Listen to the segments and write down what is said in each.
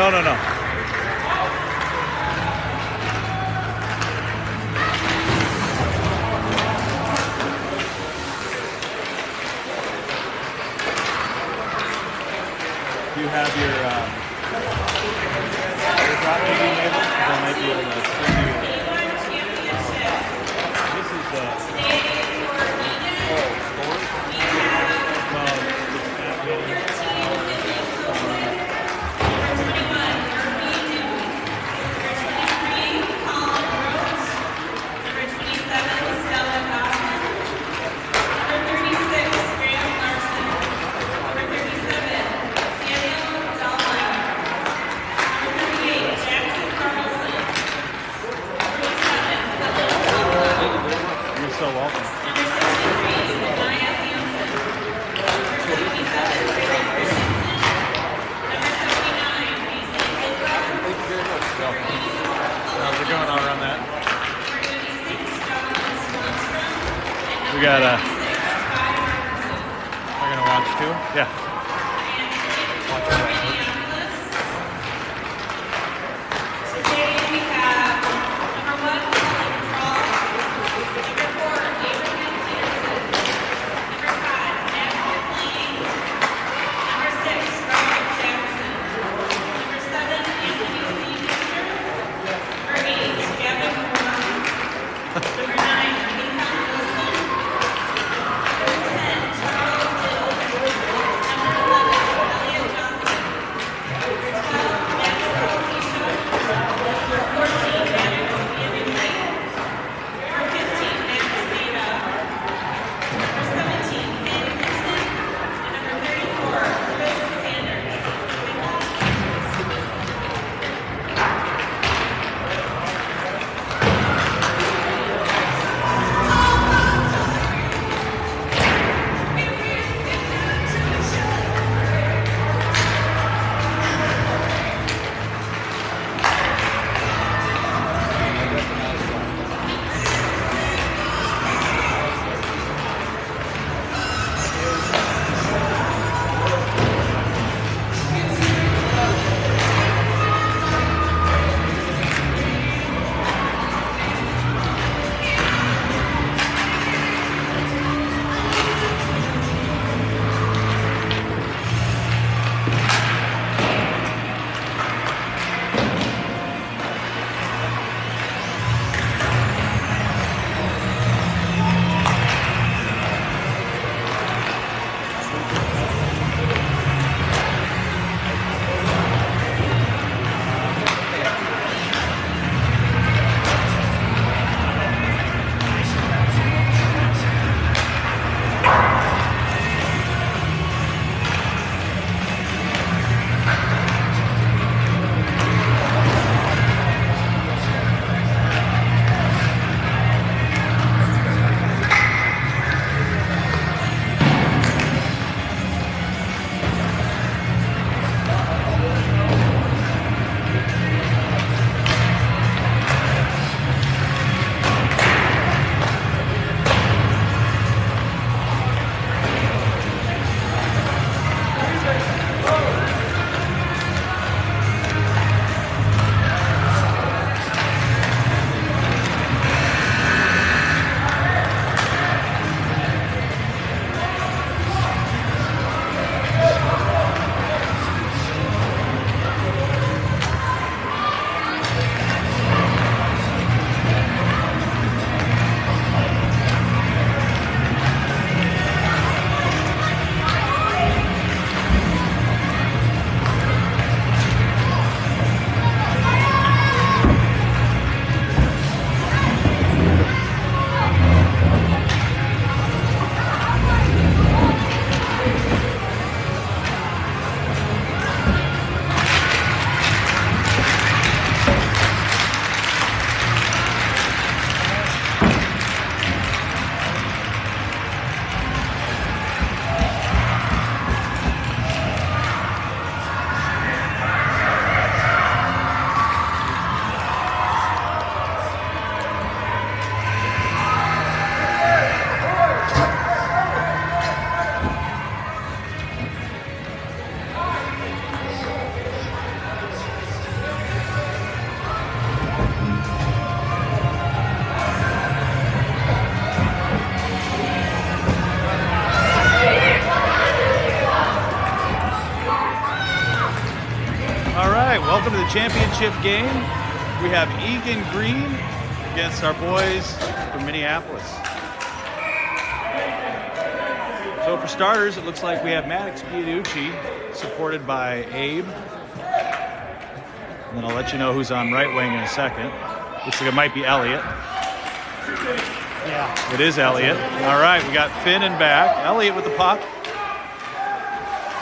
No, no, no. Do you have your drop maybe enabled? I might be able to send you. This is the. So welcome. How's it going? I'll run that. We got we're gonna watch too? Yeah. Watch that. Welcome to the championship game. We have Eagan Green against our boys from Minneapolis. So for starters, it looks like we have Maddox Bianucci, supported by Abe. And then I'll let you know who's on right wing in a second. Looks like it might be Elliott. Yeah. It is Elliott. All right, we got Finn and back. Elliott with the puck.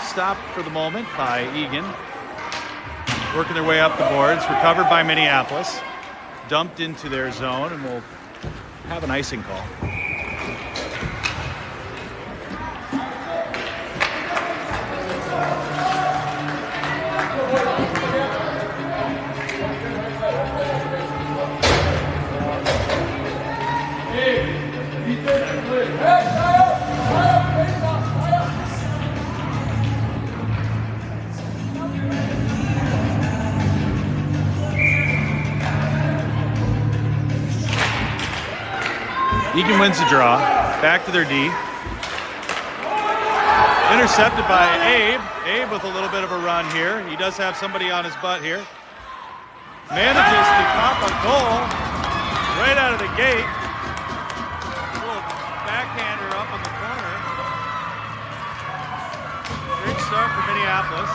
Stopped for the moment by Eagan. Working their way up the boards. Recovered by Minneapolis. Dumped into their zone, and we'll have an icing call. Eagan wins the draw. Back to their D. Intercepted by Abe. Abe with a little bit of a run here. He does have somebody on his butt here. Manages to pop a goal right out of the gate. A little backhander up in the corner. Great start for Minneapolis.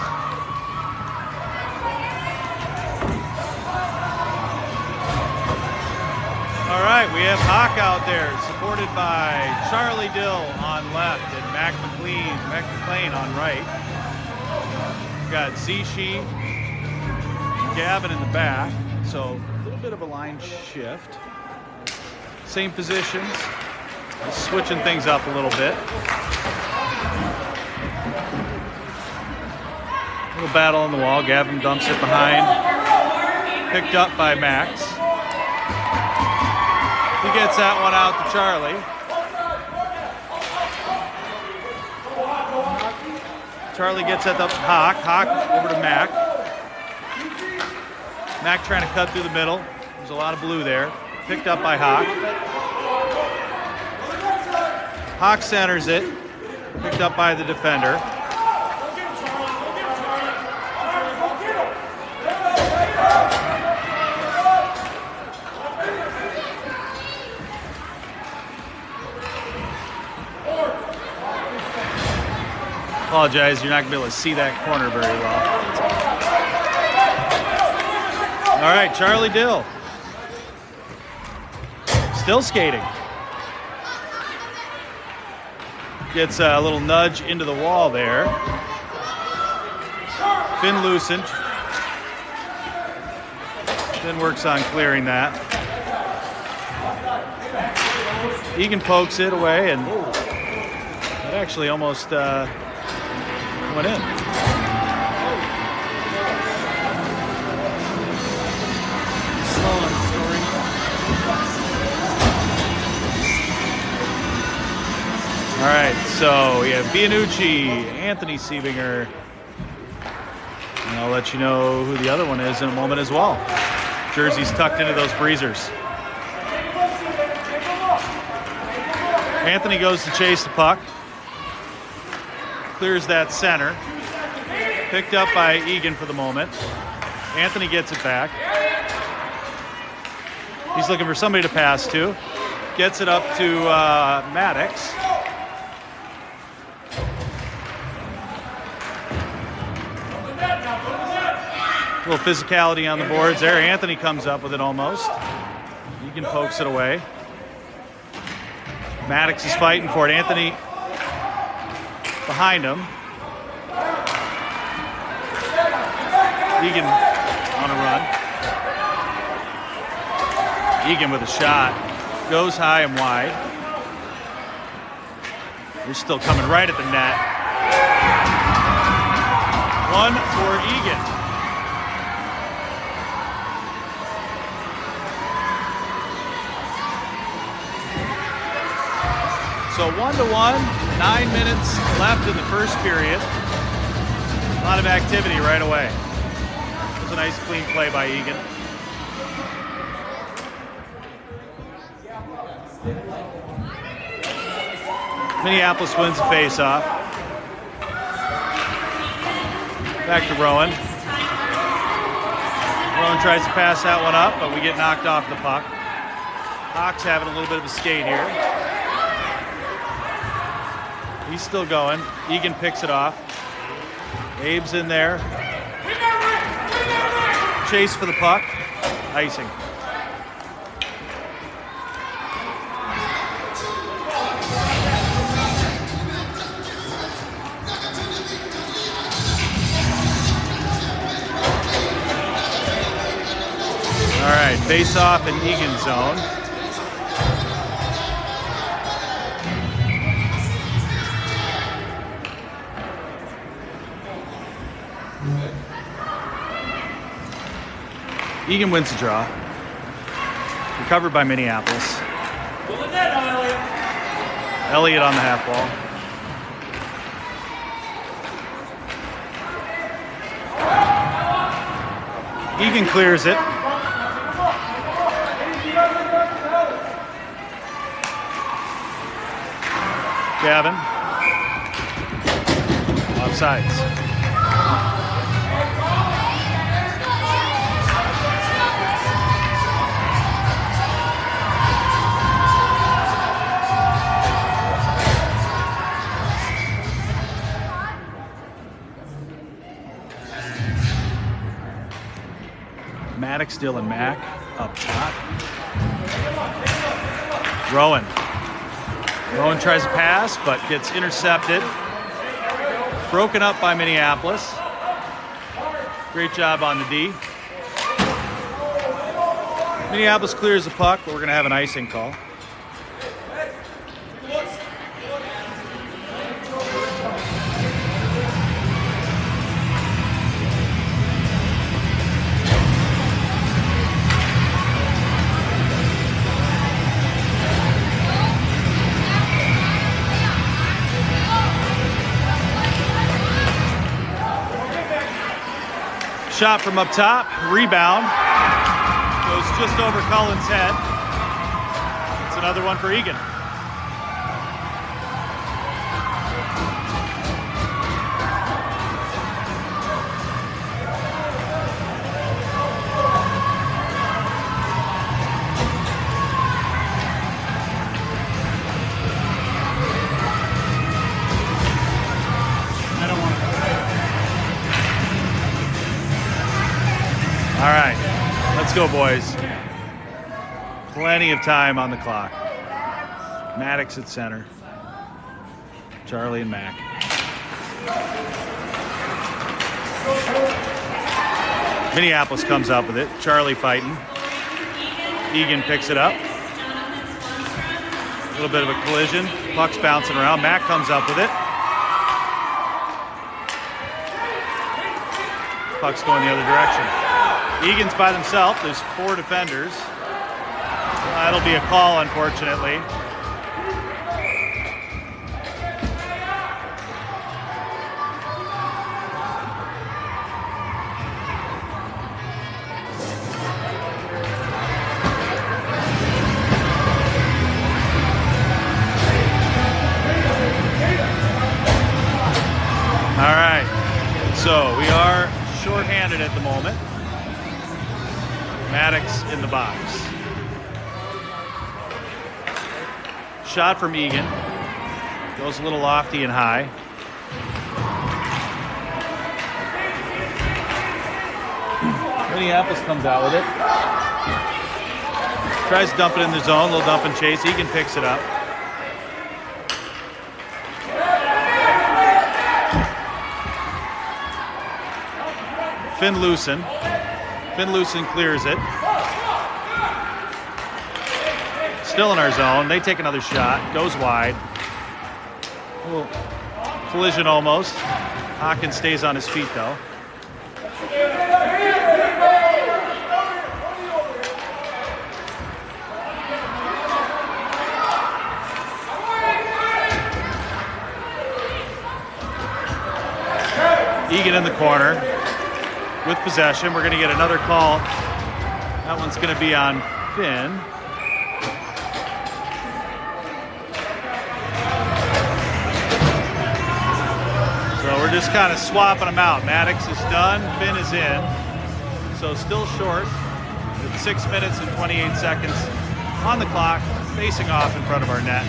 All right, we have Hawk out there, supported by Charlie Dill on left and Mac McLean on right. We've got Zishi, Gavin in the back, so a little bit of a line shift. Same positions, just switching things up a little bit. Little battle on the wall, Gavin dumps it behind, picked up by Max. He gets that one out to Charlie. Charlie gets at the Hawk. Hawk over to Mac. Mac trying to cut through the middle. There's a lot of blue there. Picked up by Hawk. Hawk centers it. Picked up by the defender. Apologize, you're not going to be able to see that corner very well. All right, Charlie Dill. Still skating. Gets a little nudge into the wall there. Finn loosened. Finn works on clearing that. Eagan pokes it away, and it actually almost went in. All right, so we have Bianucci, Anthony Siebinger, and I'll let you know who the other one is in a moment as well. Jersey's tucked into those breezers. Anthony goes to chase the puck. Clears that center. Picked up by Eagan for the moment. Anthony gets it back. He's looking for somebody to pass to. Gets it up to Maddox. A little physicality on the boards there. Anthony comes up with it almost. Eagan pokes it away. Maddox is fighting for it. Anthony behind him. Eagan on a run. Eagan with a shot. Goes high and wide. They're still coming right at the net. One for Eagan. So 1-1, 9 minutes left in the first period. A lot of activity right away. It was a nice clean play by Eagan. Minneapolis wins the face-off. Back to Rowan. Rowan tries to pass that one up, but we get knocked off the puck. Hawks having a little bit of a skate here. He's still going. Eagan picks it off. Abe's in there. Chase for the puck. Icing. All right, face off in Eagan zone. Eagan wins the draw. Recovered by Minneapolis. What was that, Elliott on the half wall. Eagan clears it. Gavin. Offsides. Maddox, Dylan Mack up top. Rowan. Rowan tries to pass, but gets intercepted. Broken up by Minneapolis. Great job on the D. Minneapolis clears the puck, but we're going to have an icing call. Shot from up top, rebound, goes just over Cullen's head. It's another one for Eagan. All right, let's go, boys. Plenty of time on the clock. Maddox at center. Charlie and Mac. Minneapolis comes up with it. Charlie fighting. Eagan picks it up. A little bit of a collision. Puck's bouncing around. Mac comes up with it. Puck's going the other direction. Egan's by themselves. There's 4 defenders. That'll be a call, unfortunately. All right. So we are shorthanded at the moment. Maddox in the box. Shot from Eagan. Goes a little lofty and high. Minneapolis comes out with it. Tries to dump it in the zone. Little dump and chase. Eagan picks it up. Finn Lucen clears it. Still in our zone. They take another shot. Goes wide. Little collision almost. Hawkins stays on his feet though. Eagan in the corner with possession. We're going to get another call. That one's going to be on Finn. So we're just kind of swapping them out. Maddox is done. Finn is in. So still short with 6 minutes and 28 seconds on the clock, facing off in front of our net.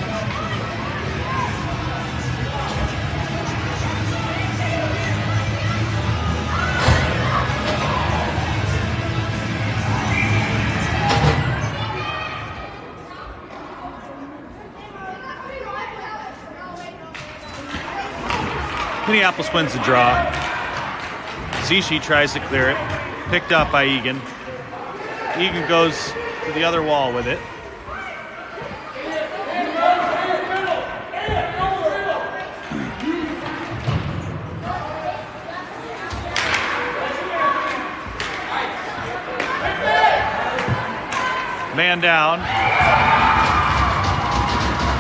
Minneapolis wins the draw. Zishi tries to clear it. Picked up by Eagan. Eagan goes to the other wall with it. Man down.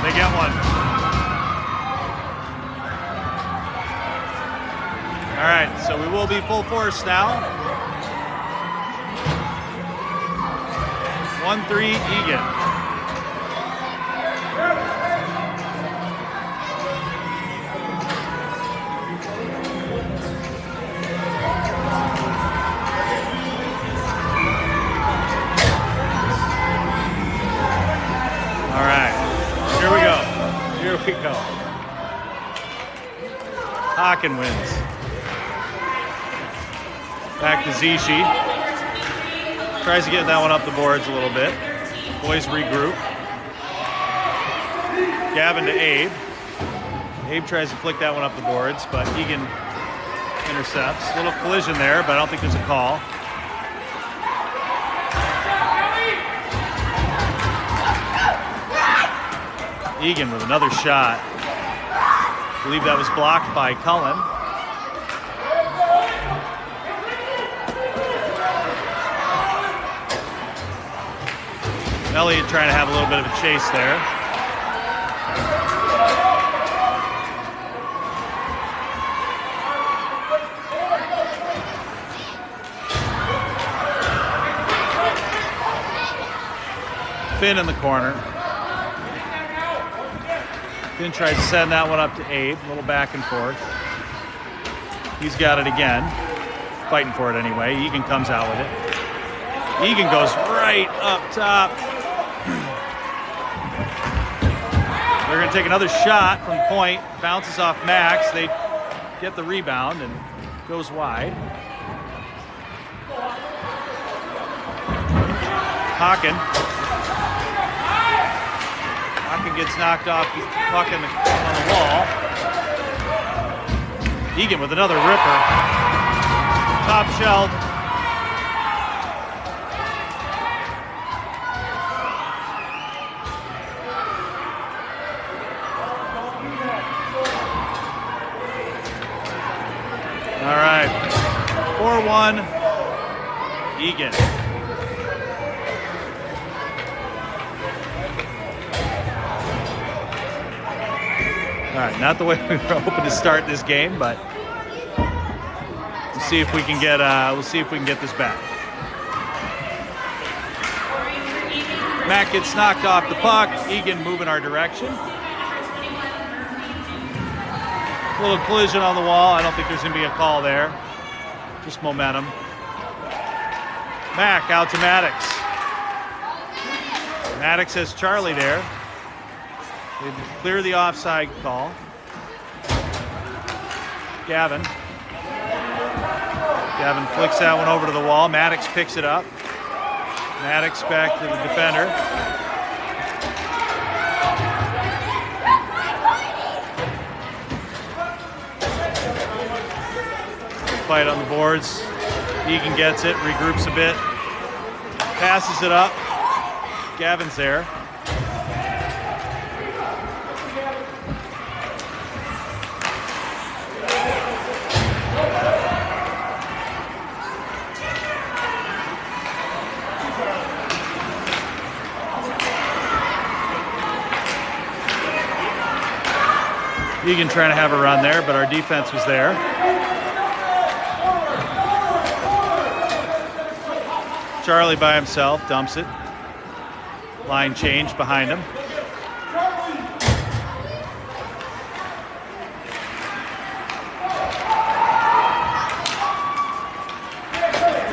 They get one. All right, so we will be full force now. 1-3 Eagan. All right, here we go. Here we go. Hawken wins. Back to Zishi. Tries to get that one up the boards a little bit. Boys regroup. Gavin to Abe. Abe tries to flick that one up the boards, but Eagan intercepts. Little collision there, but I don't think there's a call. Eagan with another shot. I believe that was blocked by Cullen. Elliott trying to have a little bit of a chase there. Finn in the corner. Finn tries to send that one up to Abe. A little back and forth. He's got it again. Fighting for it anyway. Eagan comes out with it. Eagan goes right up top. They're going to take another shot from point. Bounces off Max. They get the rebound and goes wide. Hawken. Hawken gets knocked off the puck on the wall. Eagan with another ripper. Top shelf. All right, 4-1, Eagan. All right, not the way we were hoping to start this game, but we'll see if we can get this back. Matt gets knocked off the puck. Eagan moving our direction. A little collision on the wall. I don't think there's going to be a call there. Just momentum. Mack out to Maddox. Maddox has Charlie there. They clear the offside call. Gavin. Gavin flicks that one over to the wall. Maddox picks it up. Maddox back to the defender. Fight on the boards. Eagan gets it, regroups a bit, passes it up. Gavin's there. Eagan trying to have a run there, but our defense was there. Charlie by himself, dumps it. Line change behind him.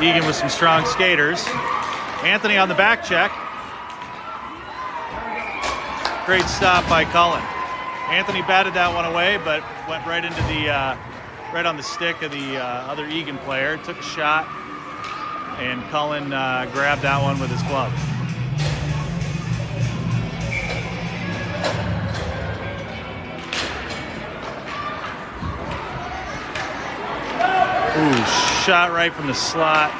Eagan with some strong skaters. Anthony on the back check. Great stop by Cullen. Anthony batted that one away, but went right into the right on the stick of the other Eagan player. Took a shot, and Cullen grabbed that one with his glove. Ooh, shot right from the slot.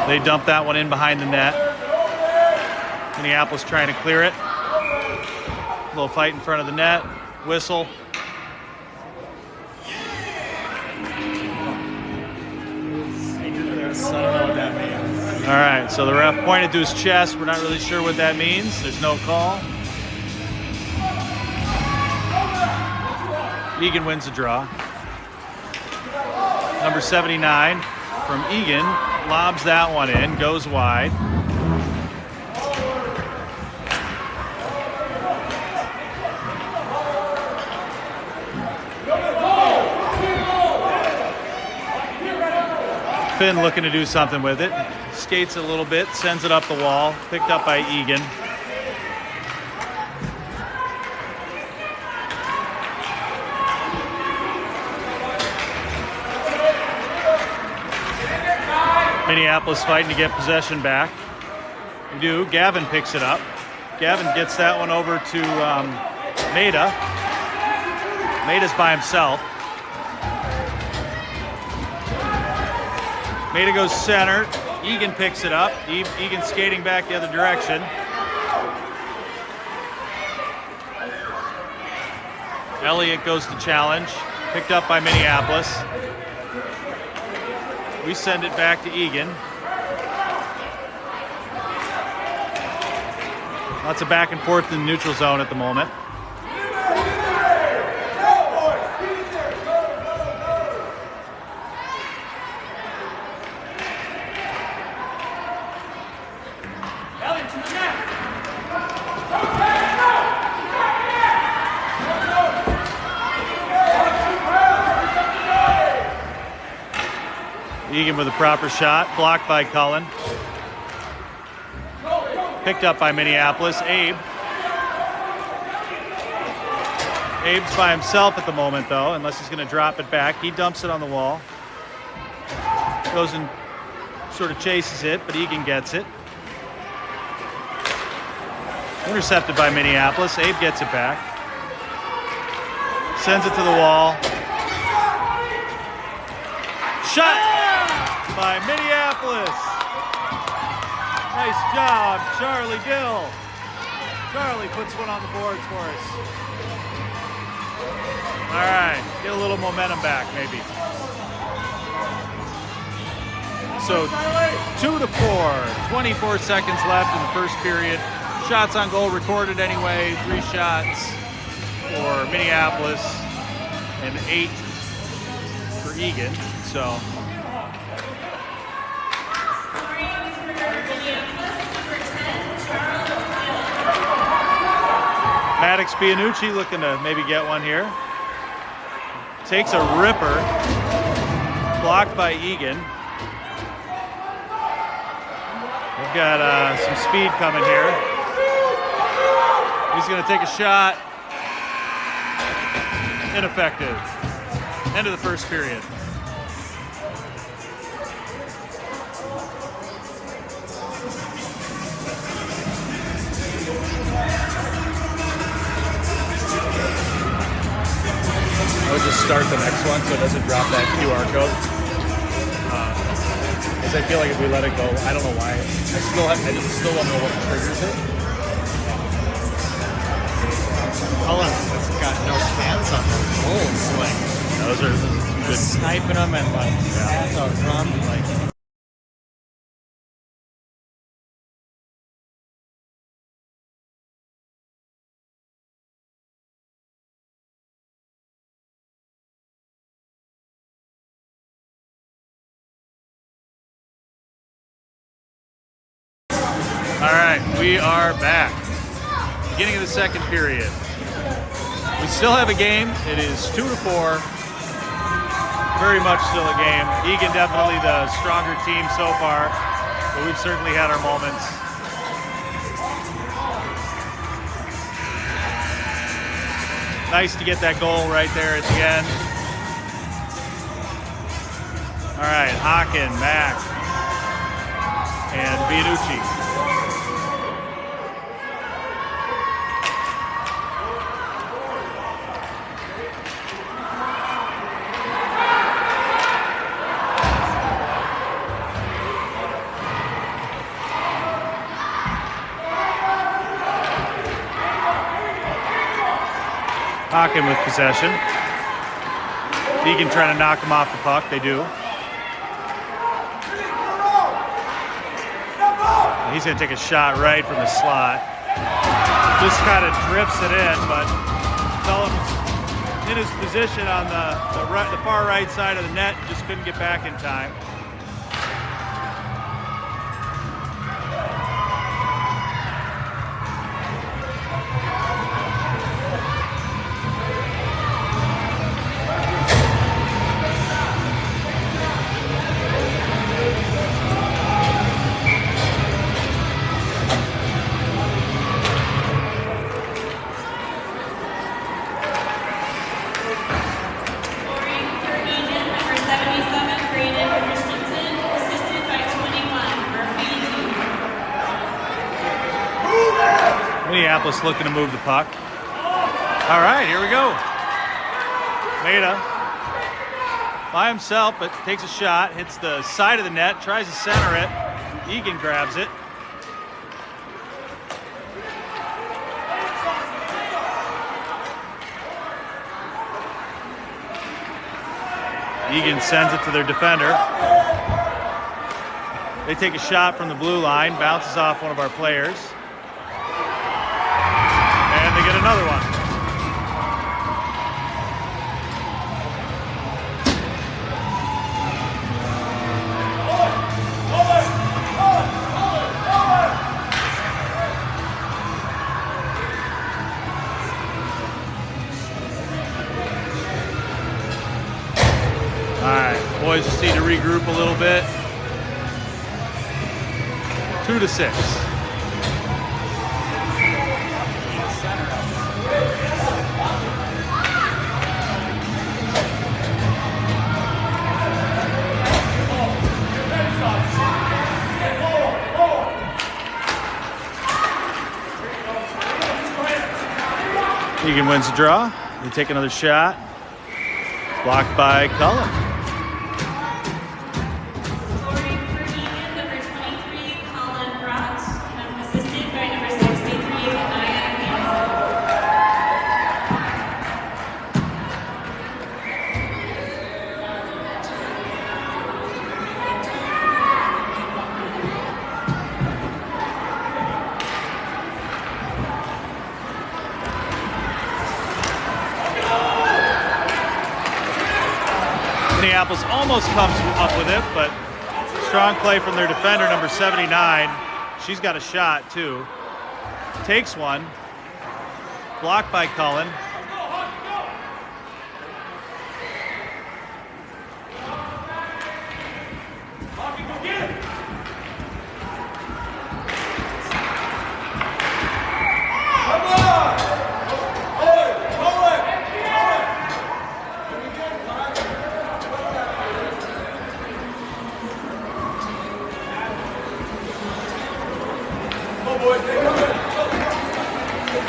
They dumped that one in behind the net. Minneapolis trying to clear it. A little fight in front of the net. Whistle. I don't know what that means. All right, so the ref pointed to his chest. We're not really sure what that means. There's no call. Eagan wins the draw. Number 79 from Eagan lobs that one in, goes wide. Finn looking to do something with it. Skates a little bit, sends it up the wall. Picked up by Eagan. Minneapolis fighting to get possession back. We do. Gavin picks it up. Gavin gets that one over to Maida. Maida's by himself. Maida goes center. Eagan picks it up. Eagan skating back the other direction. Elliott goes to challenge. Picked up by Minneapolis. We send it back to Eagan. Lots of back and forth in the neutral zone at the moment. Eagan with a proper shot, blocked by Cullen. Picked up by Minneapolis. Abe's by himself at the moment, though, unless he's going to drop it back. He dumps it on the wall. Goes and sort of chases it, but Eagan gets it. Intercepted by Minneapolis. Abe gets it back. Sends it to the wall. Shot! By Minneapolis. Nice job, Charlie Dill. Charlie puts one on the boards for us. All right, get a little momentum back, maybe. So 2-4, 24 seconds left in the first period. Shots on goal recorded anyway, 3 shots for Minneapolis and 8 for Eagan. So Maddox Pianucci looking to maybe get one here. Takes a ripper. Blocked by Eagan. We've got some speed coming here. He's going to take a shot. Ineffective. End of the first period. I would just start the next one so it doesn't drop that QR code. Because I feel like if we let it go, I don't know why. I still don't know what triggers it. Cullen has got no chance on those goals. Like, those are good. Sniping them and like pass out front. Like. All right, we are back. Beginning of the second period. We still have a game. It is 2-4. Very much still a game. Eagan definitely the stronger team so far, but we've certainly had our moments. Nice to get that goal right there at the end. All right, Hawken, Mack, and Bianucci. Hawken with possession. Eagan trying to knock him off the puck. They do. He's going to take a shot right from the slot. Just kind of drifts it in, but Sullivan's in his position on the far right side of the net. Just couldn't get back in time. Minneapolis looking to move the puck. All right, here we go. Maida by himself, but takes a shot, hits the side of the net, tries to center it. Eagan grabs it. Eagan sends it to their defender. They take a shot from the blue line, bounces off one of our players. And they get another one. All right, boys just need to regroup a little bit. 2-6. Eagan wins the draw. They take another shot. Blocked by Cullen. Scoring for Eagan, number 23, Colin Brott, and assisted by number 63, Anaya Hansen. Minneapolis almost comes up with it, but strong play from their defender, number 79. She's got a shot, too. Takes one. Blocked by Cullen.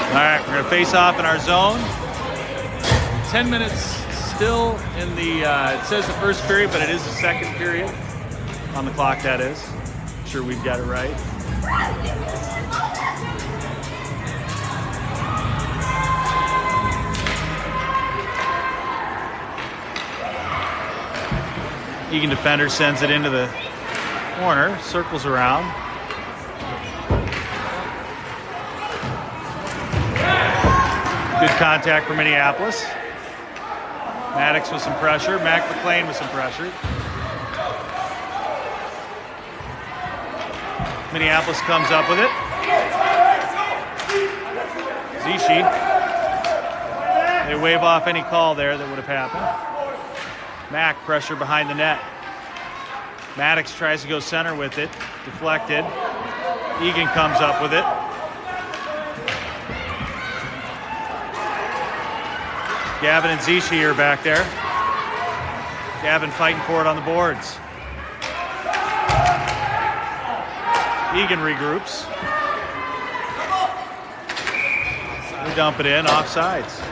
All right, we're going to face off in our zone. 10 minutes still in the, it says the first period, but it is the second period on the clock, that is. I'm sure we've got it right. Eagan defender sends it into the corner, circles around. Good contact for Minneapolis. Maddox with some pressure. Mac McLean with some pressure. Minneapolis comes up with it. Zishi They wave off any call there that would have happened. Mack pressure behind the net. Maddox tries to go center with it. Deflected. Eagan comes up with it. Gavin and Zishi are back there. Gavin fighting for it on the boards. Eagan regroups. They dump it in, offsides.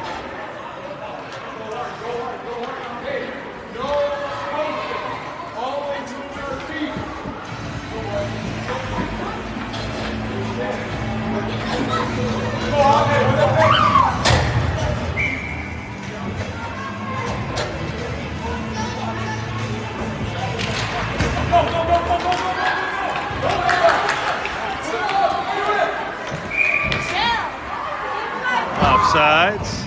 Offsides.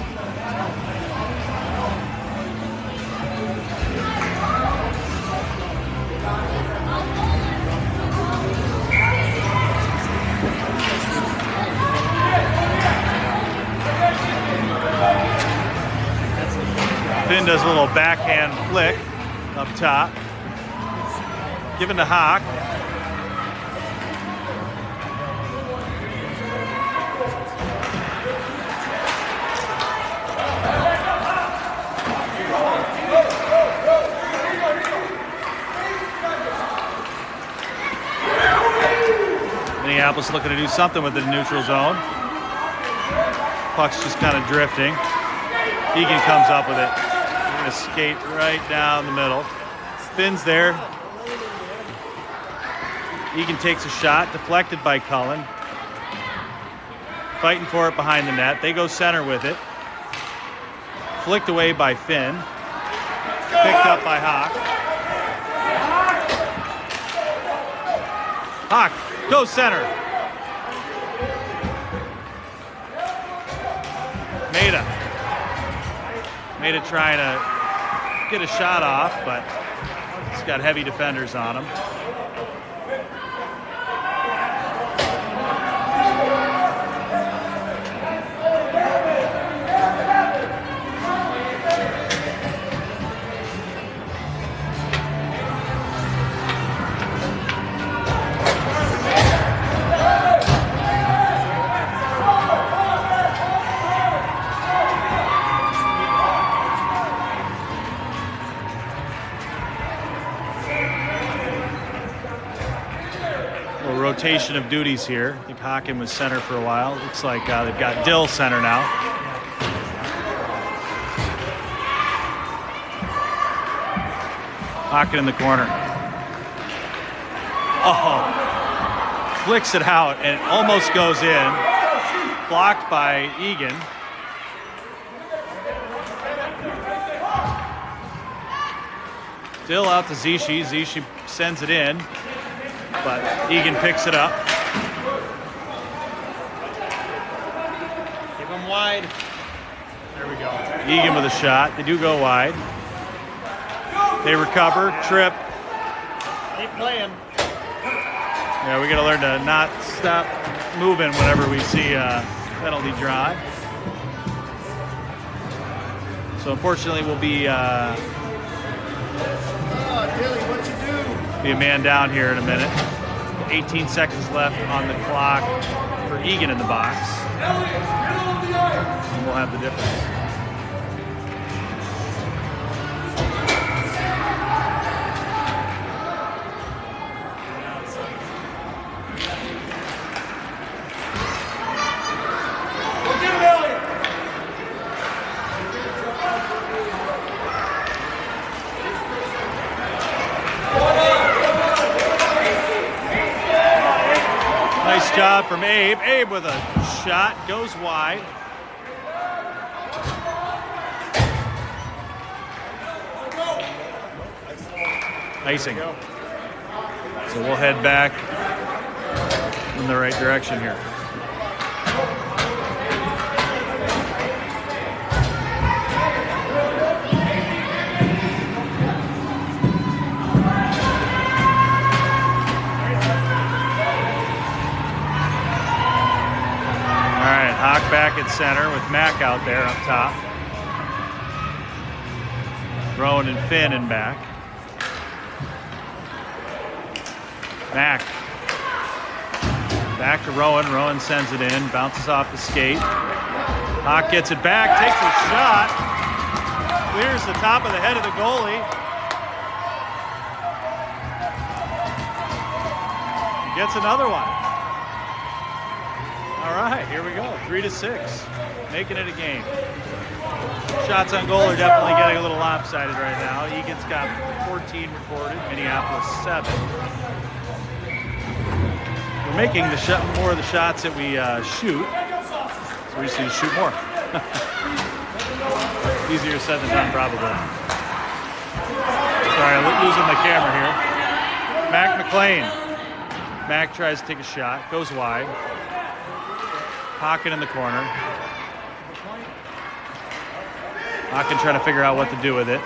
Finn does a little backhand flick up top. Given to Hawk. Minneapolis looking to do something with the neutral zone. Puck's just kind of drifting. Eagan comes up with it. He's going to skate right down the middle. Finn's there. Eagan takes a shot, deflected by Cullen. Fighting for it behind the net. They go center with it. Flicked away by Finn. Picked up by Hawk. Hawk goes center. Maida trying to get a shot off, but he's got heavy defenders on him. Rotation of duties here. I think Hawken was center for a while. Looks like they've got Dill center now. Hawken in the corner. Oh, flicks it out and it almost goes in. Blocked by Eagan. Dill out to Zishi. Zishi sends it in. But Eagan picks it up. Keep him wide. There we go. Eagan with a shot. They do go wide. They recover. Trip. Keep playing. Yeah, we got to learn to not stop moving whenever we see a penalty drawn. So unfortunately, we'll be Dilly, what you do? be a man down here in a minute. 18 seconds left on the clock for Eagan in the box. And we'll have the difference. Nice job from Abe. Abe with a shot, goes wide. Icing. So we'll head back in the right direction here. Hawk back at center with Mack out there up top. Rowan and Finn in back. Mack. Back to Rowan. Rowan sends it in. Bounces off the skate. Hawk gets it back. Takes a shot. Clears the top of the head of the goalie. Gets another one. All right, here we go. 3-6. Making it a game. Shots on goal are definitely getting a little lopsided right now. Eagan's got 14 recorded, Minneapolis 7. We're making more of the shots that we shoot, so we just need to shoot more. Easier said than done, probably. Sorry, I'm losing the camera here. Mac McLean. Mac tries to take a shot, goes wide. Hawken in the corner. Hawken trying to figure out what to do with it.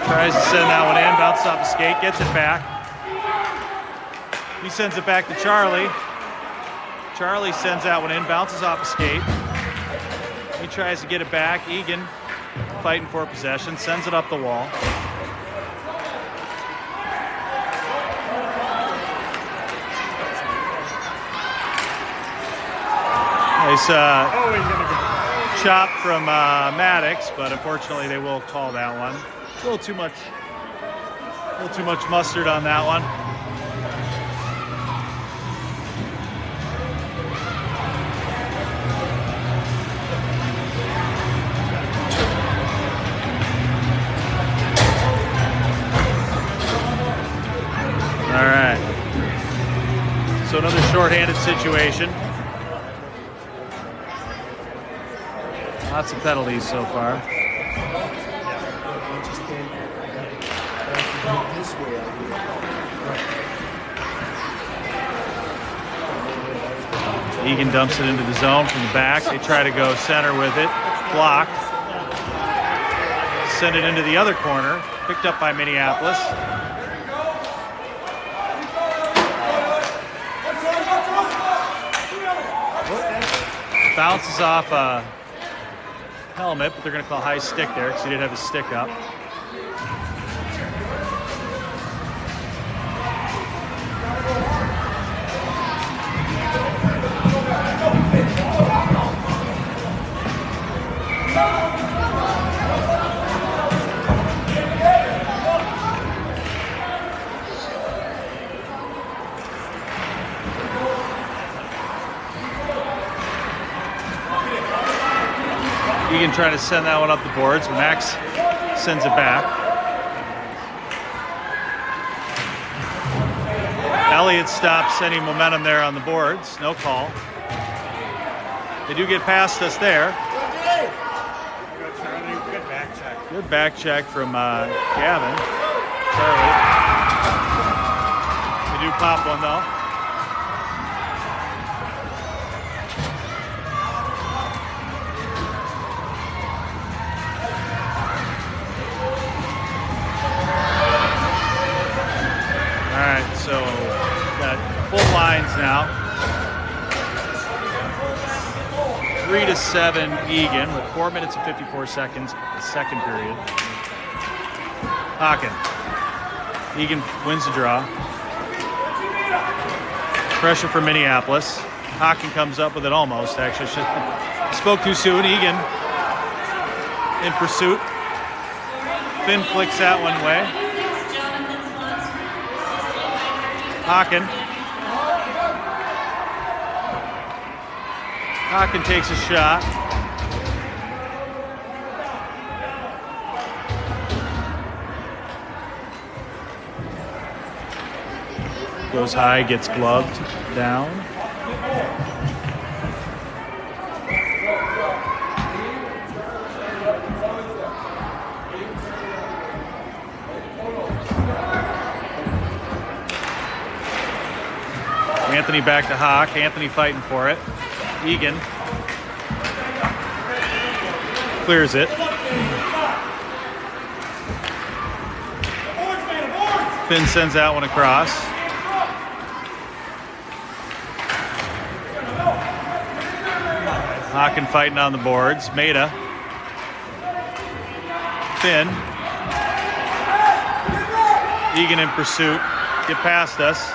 Tries to send that one in, bounces off the skate, gets it back. He sends it back to Charlie. Charlie sends that one in, bounces off the skate. He tries to get it back. Eagan fighting for possession, sends it up the wall. Nice chop from Maddox, but unfortunately they will call that one. A little too much mustard on that one. All right. So another shorthanded situation. Lots of penalties so far. Eagan dumps it into the zone from the back. They try to go center with it. Blocked. Send it into the other corner. Picked up by Minneapolis. Bounces off a helmet, but they're going to call high stick there because he did have his stick up. Eagan trying to send that one up the boards. Max sends it back. Elliott stops any momentum there on the boards. No call. They do get past us there. Good back check. Good back check from Gavin. Charlie. They do pop one though. So got full lines now. 3-7 Eagan with 4 minutes and 54 seconds, the second period. Hawken. Eagan wins the draw. Pressure for Minneapolis. Hawken comes up with it almost, actually. Spoke too soon. Eagan in pursuit. Finn flicks that one way. Hawken. Hawken takes a shot. Goes high, gets gloved down. Anthony back to Hawk. Anthony fighting for it. Eagan clears it. Finn sends that one across. Hawken fighting on the boards. Maida within. Eagan in pursuit. Get past us.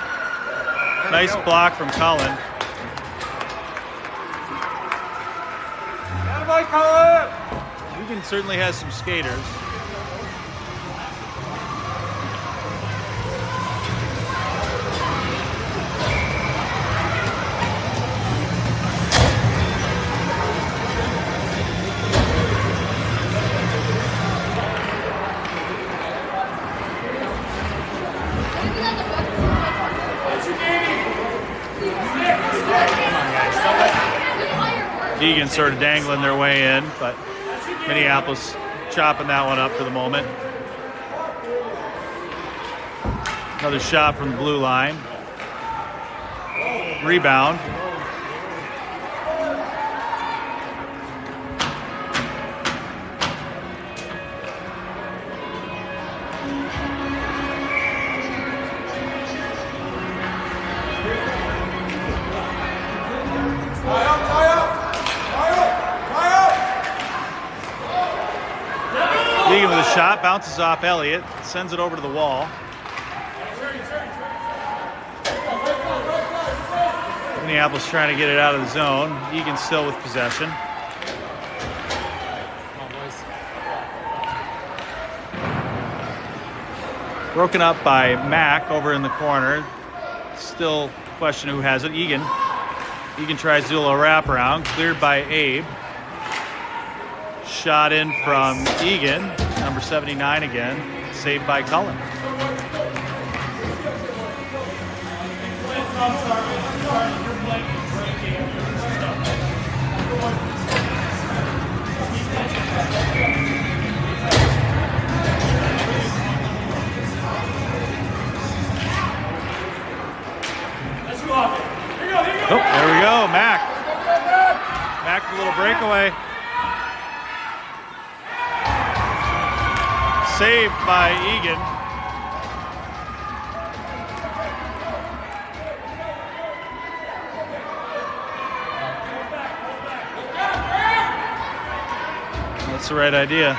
Nice block from Cullen. Eagan certainly has some skaters. Eagan sort of dangling their way in, but Minneapolis chopping that one up for the moment. Another shot from the blue line. Rebound. Eagan with a shot, bounces off Elliott, sends it over to the wall. Minneapolis trying to get it out of the zone. Eagan still with possession. Broken up by Mack over in the corner. Still question who has it. Eagan. Eagan tries to do a little wraparound. Cleared by Abe. Shot in from Eagan, number 79 again. Saved by Cullen. Oh, there we go, Mack. Mack with a little breakaway. Saved by Eagan. That's the right idea.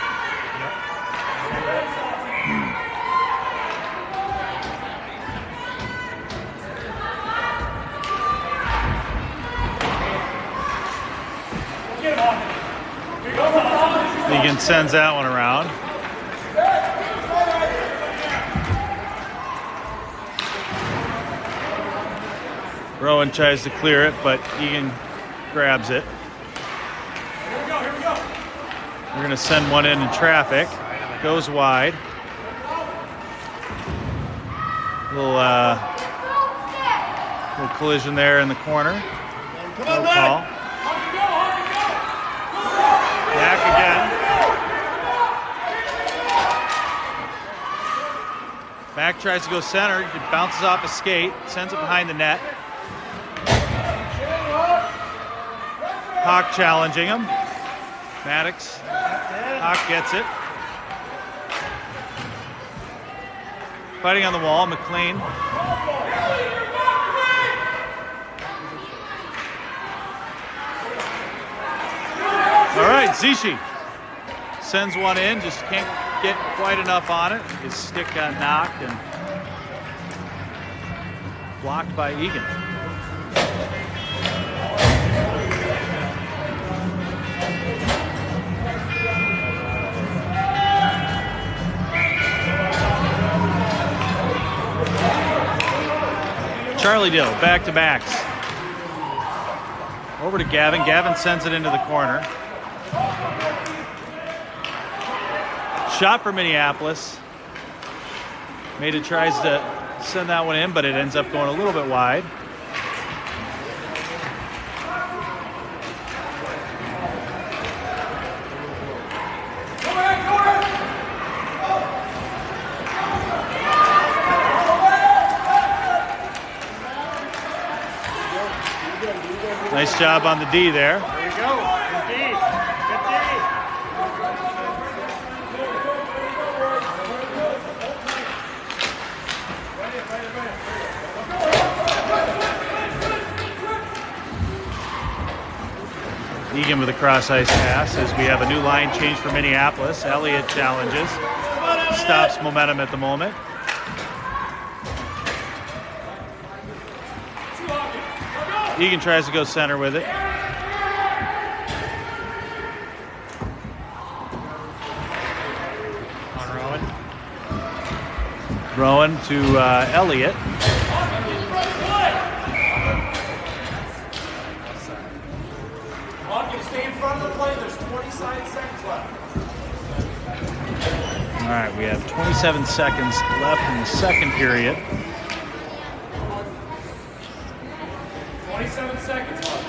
Eagan sends that one around. Rowan tries to clear it, but Eagan grabs it. We're going to send one in traffic. Goes wide. Little collision there in the corner. No call. Back again. Mack tries to go center. It bounces off a skate. Sends it behind the net. Hawk challenging him. Maddox. Hawk gets it. Fighting on the wall, McLean. All right, Zishi sends one in, just can't get quite enough on it. His stick got knocked and blocked by Eagan. Charlie Dill, back-to-backs. Over to Gavin. Gavin sends it into the corner. Shot for Minneapolis. Maida tries to send that one in, but it ends up going a little bit wide. Nice job on the D there. There we go. Good D. Good D. Eagan with a cross ice pass as we have a new line change for Minneapolis. Elliott challenges. Stops momentum at the moment. Eagan tries to go center with it. Rowan to Elliott. Stay in front of the play. There's 27 seconds left. All right, we have 27 seconds left in the second period. 27 seconds left.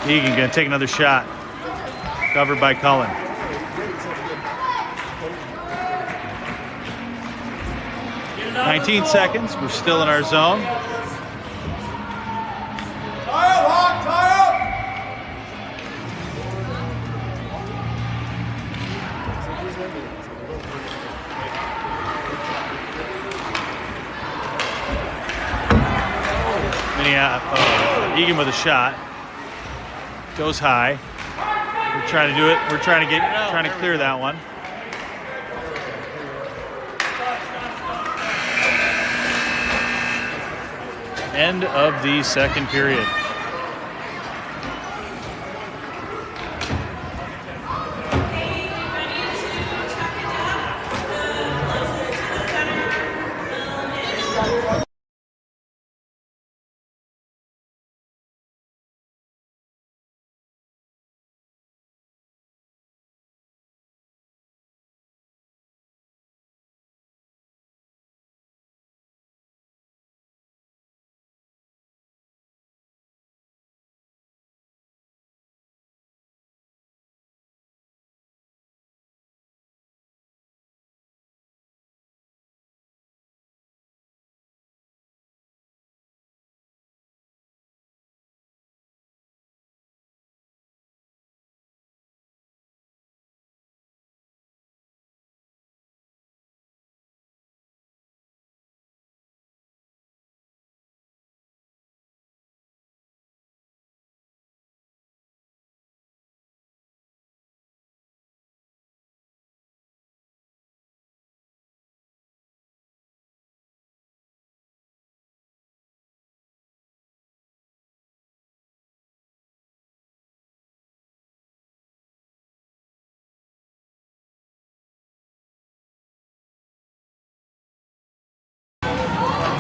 Eagan going to take another shot. Covered by Cullen. "19 seconds. We're still in our zone. Tie up, Hawk, tie up! Eagan with a shot. Goes high. We're trying to do it. We're trying to clear that one. End of the second period.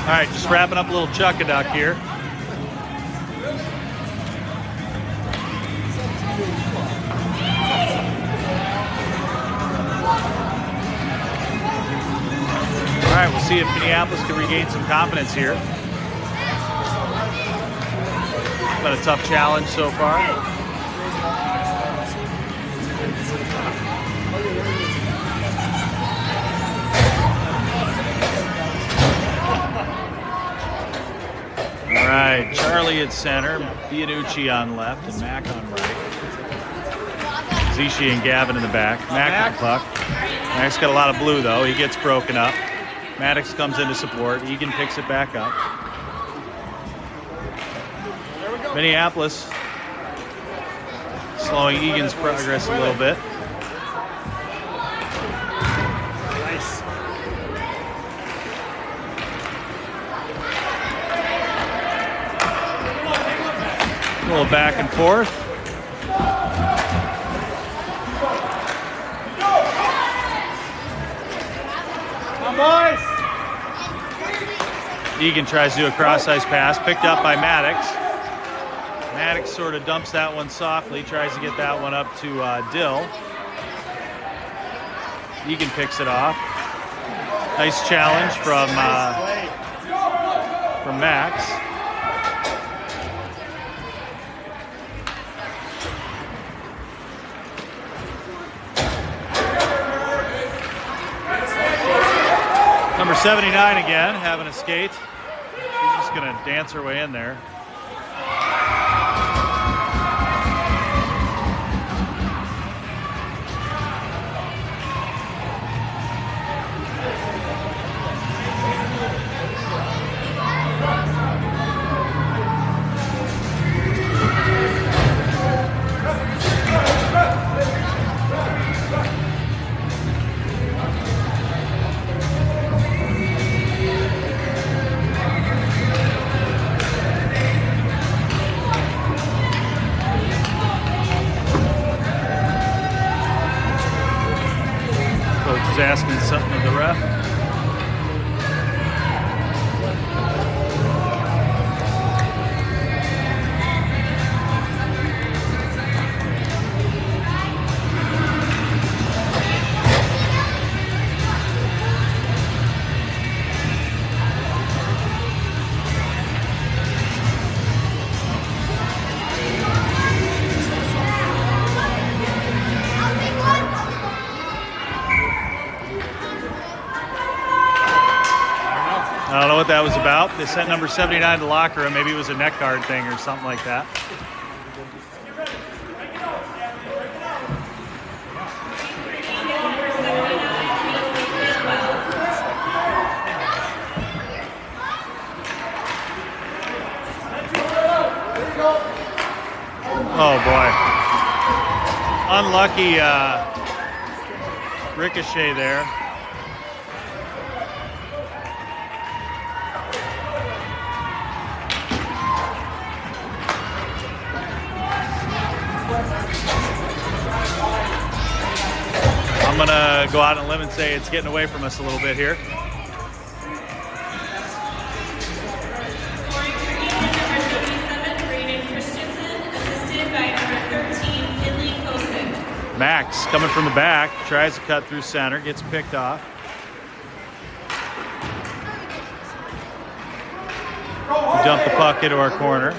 All right, just wrapping up a little chuck-a-duck here. All right, we'll see if Minneapolis can regain some confidence here. Been a tough challenge so far. All right, Charlie at center, Bianucci on left, and Mac on right. Zishi and Gavin in the back. Mac with the puck. Mac's got a lot of blue, though. He gets broken up. Maddox comes in to support. Eagan picks it back up. Minneapolis slowing Eagan's progress a little bit. Nice. A little back and forth. Come on, boys! Eagan tries to do a cross-ice pass, picked up by Maddox. Maddox sort of dumps that one softly, tries to get that one up to Dill. Eagan picks it off. Nice challenge from Max. Number 79 again, having a skate. She's just going to dance her way in there. Who's asking something of the ref? I don't know what that was about. They sent number 79 to the locker room. Maybe it was a neck guard thing or something like that. Oh boy. Unlucky ricochet there. I'm going to go out on a limb and say it's getting away from us a little bit here. Max coming from the back, tries to cut through center, gets picked off. We dump the puck into our corner.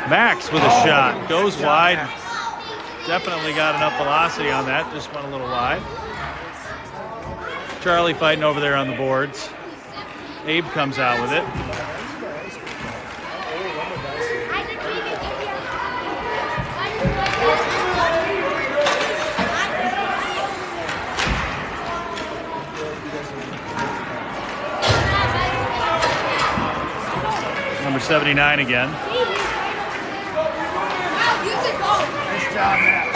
Max with a shot, goes wide. Definitely got enough velocity on that, just went a little wide. Charlie fighting over there on the boards. Abe comes out with it. Number 79 again. Nice job, Matt.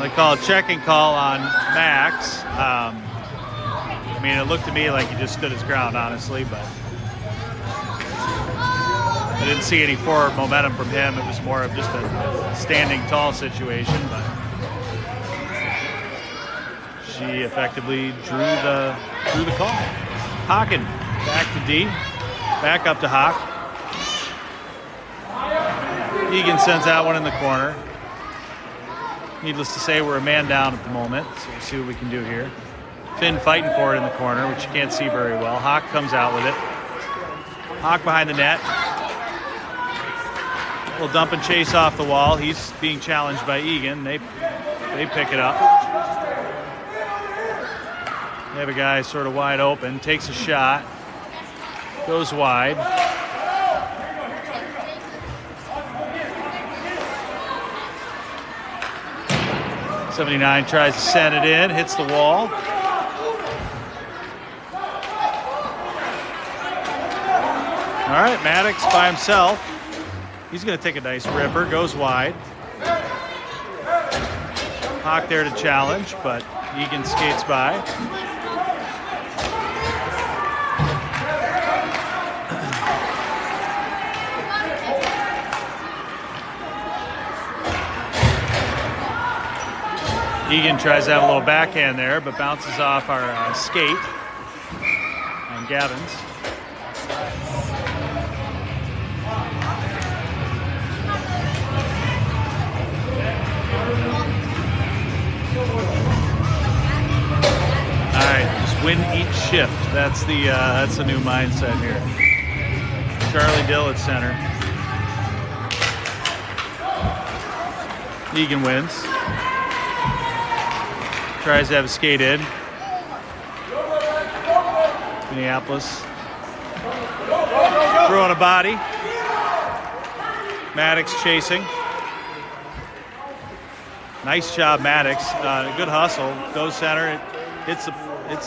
They call a checking call on Max. I mean, it looked to me like he just stood his ground, honestly, but I didn't see any forward momentum from him. It was more of just a standing tall situation, but she effectively drew the call. Hawken back to D, back up to Hawk. Eagan sends that one in the corner. Needless to say, we're a man down at the moment, so we'll see what we can do here. Finn fighting for it in the corner, which you can't see very well. Hawk comes out with it. Hawk behind the net. A little dump and chase off the wall. He's being challenged by Eagan. They pick it up. They have a guy sort of wide open, takes a shot, goes wide. 79 tries to send it in, hits the wall. All right, Maddox by himself. He's going to take a nice ripper, goes wide. Hawk there to challenge, but Eagan skates by. Eagan tries to have a little backhand there, but bounces off our skate on Gavin's. All right, just win each shift. That's the new mindset here. Charlie Dill at center. Eagan wins. Tries to have a skate in. Minneapolis. Throwing a body. Maddox chasing. Nice job, Maddox. Good hustle. Goes center. It hits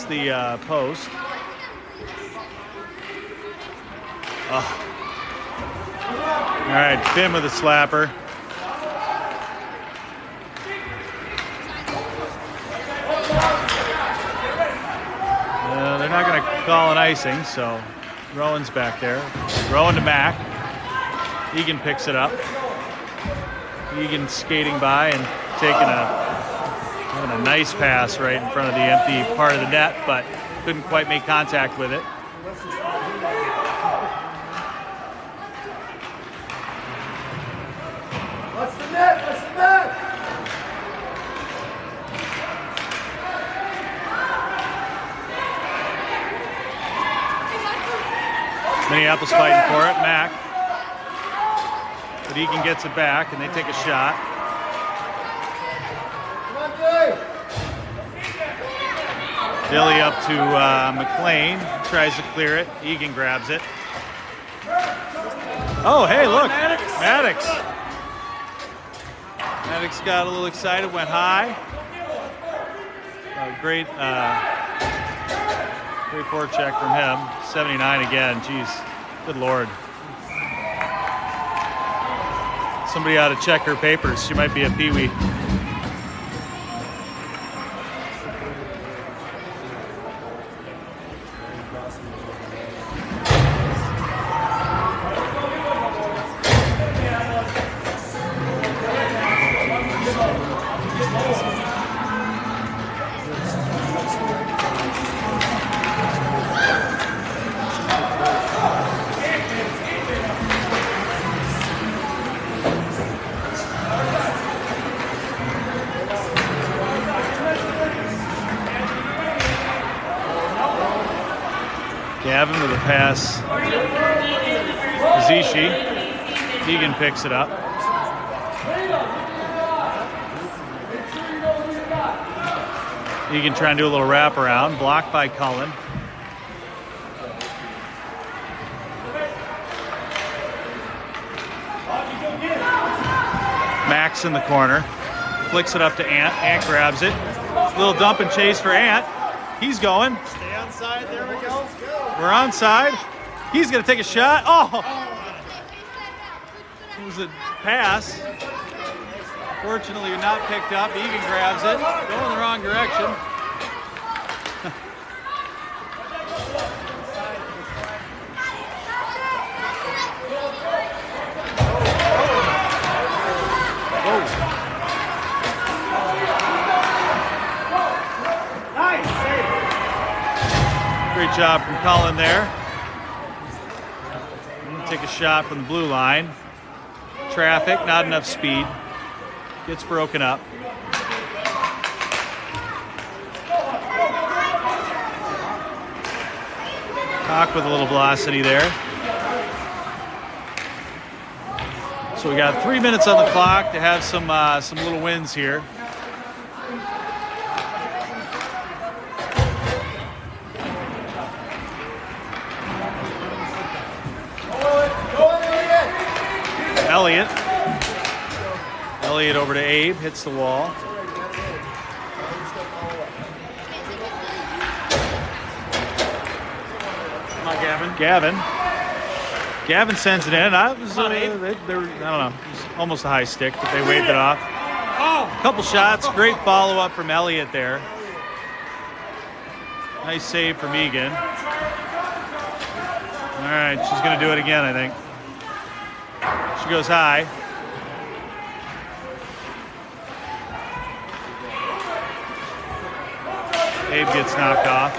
the post. Oh. All right, Finn with a slapper. They're not going to calling icing, so Rowan's back there. Rowan to Mac. Eagan picks it up. Eagan skating by and taking a nice pass right in front of the empty part of the net, but couldn't quite make contact with it. What's the net? What's the net? Minneapolis fighting for it. Mac. But Eagan gets it back, and they take a shot. Dilly up to McLean. Tries to clear it. Eagan grabs it. Oh, hey, look. Maddox. Maddox got a little excited, went high. Great forecheck from him. 79 again. Jeez, good Lord. Somebody ought to check her papers. She might be a peewee. Gavin with a pass. Zishi. Eagan picks it up. Eagan trying to do a little wraparound. Blocked by Cullen. Max in the corner. Flicks it up to Ant. Ant grabs it. Little dump and chase for Ant. He's going. Stay onside. There we go. We're onside. He's going to take a shot. Oh! It was a pass. Fortunately, not picked up. Eagan grabs it. Going the wrong direction. Great job from Cullen there. Take a shot from the blue line. Traffic, not enough speed. Gets broken up. Cock with a little velocity there. So we got 3 minutes on the clock to have some little wins here. Elliott over to Abe, hits the wall. Come on, Gavin. Gavin sends it in. I don't know. It was almost a high stick, but they waved it off. A couple shots. Great follow-up from Elliott there. Nice save from Eagan. All right, she's going to do it again, I think. She goes high. Abe gets knocked off.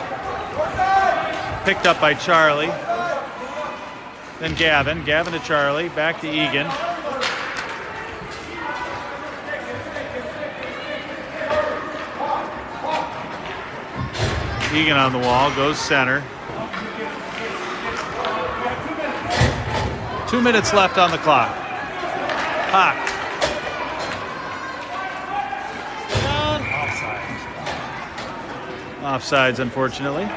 Picked up by Charlie. Then Gavin. Gavin to Charlie. Back to Eagan. Eagan on the wall. Goes center. 2 minutes left on the clock. Hawk. Offsides, unfortunately.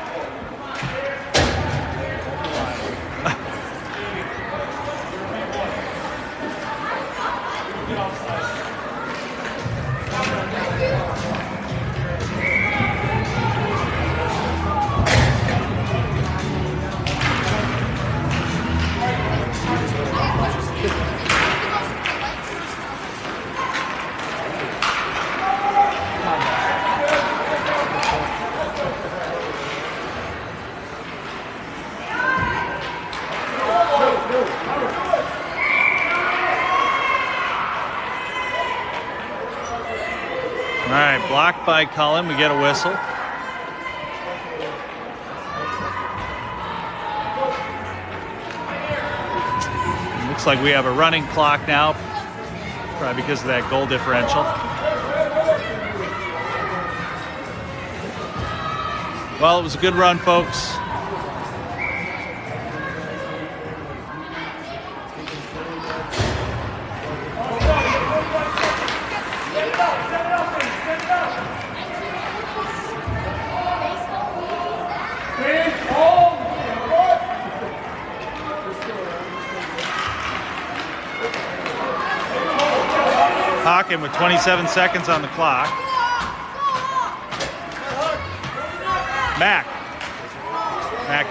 All right, blocked by Cullen. We get a whistle. Looks like we have a running clock now, probably because of that goal differential. Well, it was a good run, folks. Hawken with 27 seconds on the clock. Mack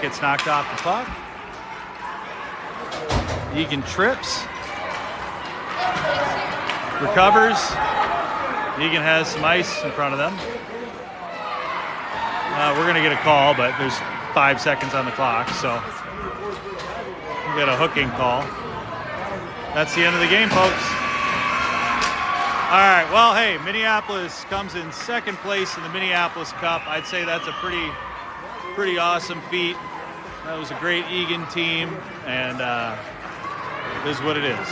gets knocked off the puck. Eagan trips. Recovers. Eagan has some ice in front of them. We're going to get a call, but there's 5 seconds on the clock, so we'll get a hooking call. That's the end of the game, folks. All right, well, hey, Minneapolis comes in second place in the Minneapolis Cup. I'd say that's a pretty awesome feat. That was a great Eagan team, and it is what it is.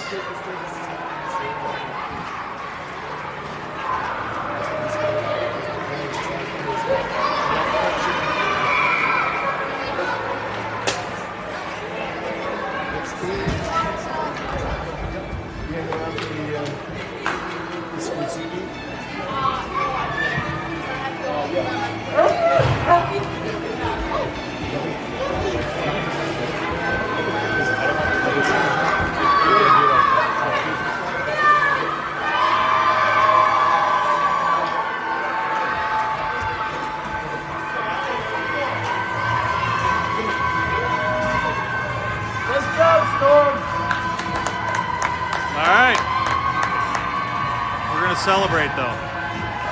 Celebrate though.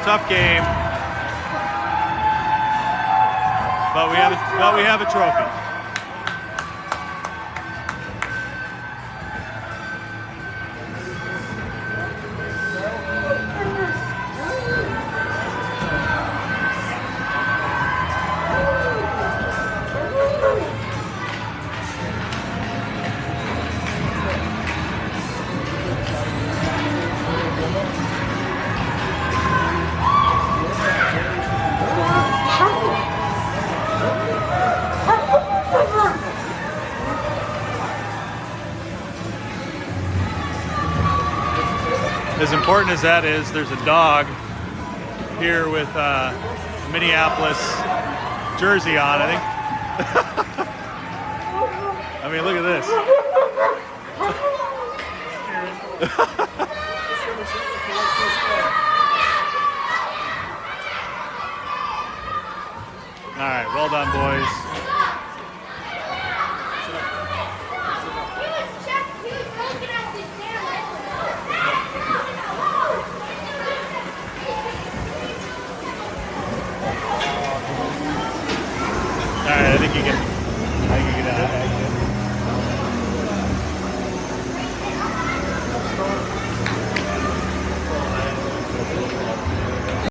Tough game, but we have a trophy. As important as that is, there's a dog here with a Minneapolis jersey on, I think. I mean, look at this. All right, well done, boys.